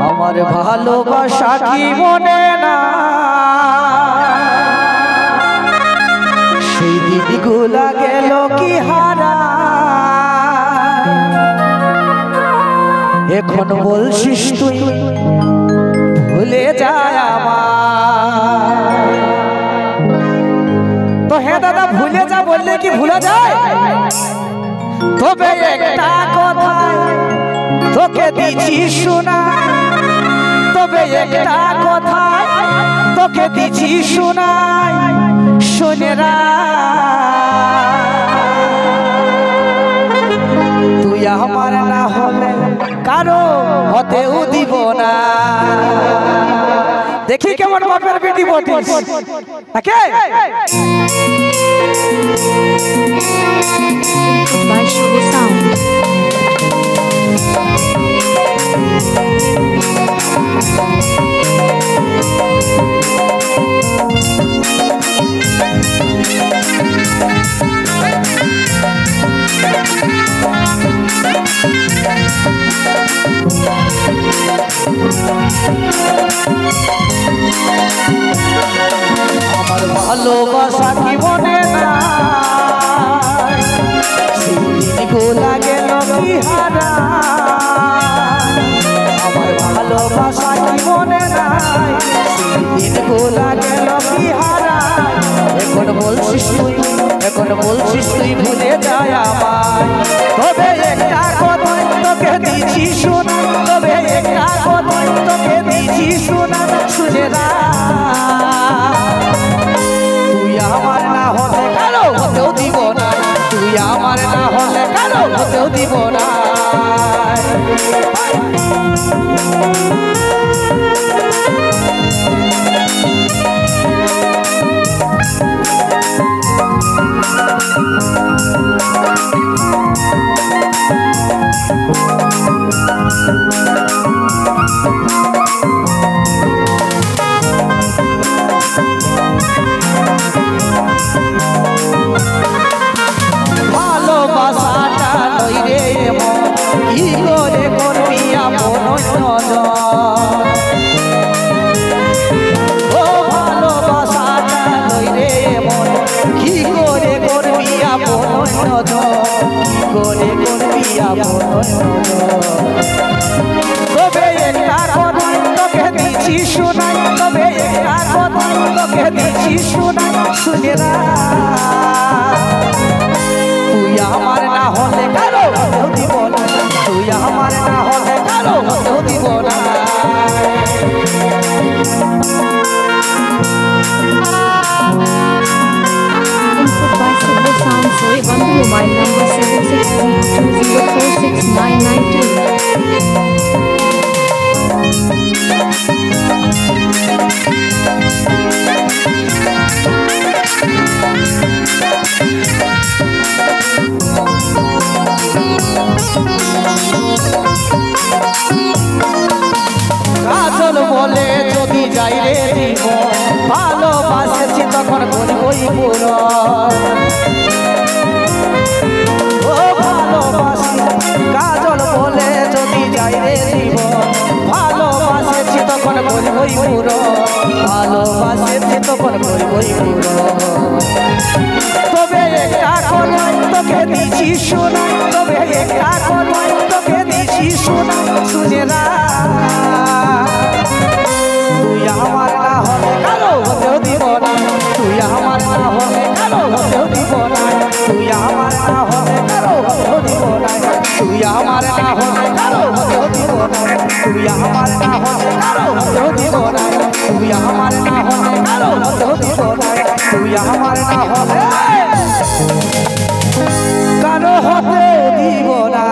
আমার ভালোবাসা কি মনে না সেই দিনগুলা গেল কি হারা এখন বলছিস তুই ভুলে যায় আমার তো হ্যাঁ দাদা ভুলে যা বললে কি ভুলে যায় তবে একটা কথা তোকে দিচ্ছি শোনা তবে একটা কথা তোকে দিচ্ছি শোনাই শোনেরা তুই আমার না হলে কারো হতেও দিব না দেখি কেমন বাপের বেটি বটিস ওকে by Sugar Sound. আমার ভালোবাসা কি মনে না দিনগুলা গেল কি হারা আমার ভালোবাসা কি মনে নাই দিনগুলা গেল কি হারা এখন বলছিস তুই ভুলে যায় আমায় তবে একটা কথা তোকে দিচ্ছি শোনা তবে একটা কথা তোকে দিচ্ছি শোনা শুনে না তুই আমার না হলে কারো হতেও দিব না তুই আমার না হলে কারো হতেও দিব না ভালোবাসাটা লই রে মন কি করে করবি আপন ও ভালোবাসাটা লই রে মন কি করে করবি আপন কি করে করবি আপন তবে একটা কথা তোকে দিচ্ছি শোনাই তবে একটা কথা তোকে দিচ্ছি শোনাই শুনে না তুই আমার না হলে কারো হতেও দিব না তুই আমার না হলে কারো হতেও দিব না Input by Sugar Sound. Soy on the mobile number 762 কাজল বলে যদি যাই রে জীবন ভালোবাসেছি তখন করবই পুরো ও ভালোবাসি কাজল বলে যদি যাই রে জীবন ভালোবাসেছি তখন করবই পুরো ভালোবাসেছি তখন করবই পুরো তবে একটা কথা তোকে দিচ্ছি শোনা তবে একটা কথা তোকে দিচ্ছি শোনা শুনে না তুই আমার না হলে কারো হতেও দিব না তুই আমার না হলে কারো হতেও দিব না তুই আমার না হলে কারো হতেও দিব না তুই আমার না হলে কারো হতেও দিব না তুই আমার না হলে কারো হতেও দিব না তুই আমার না হলে কারো হতেও দিব না তুই আমার না হলে কারো হতেও দিব না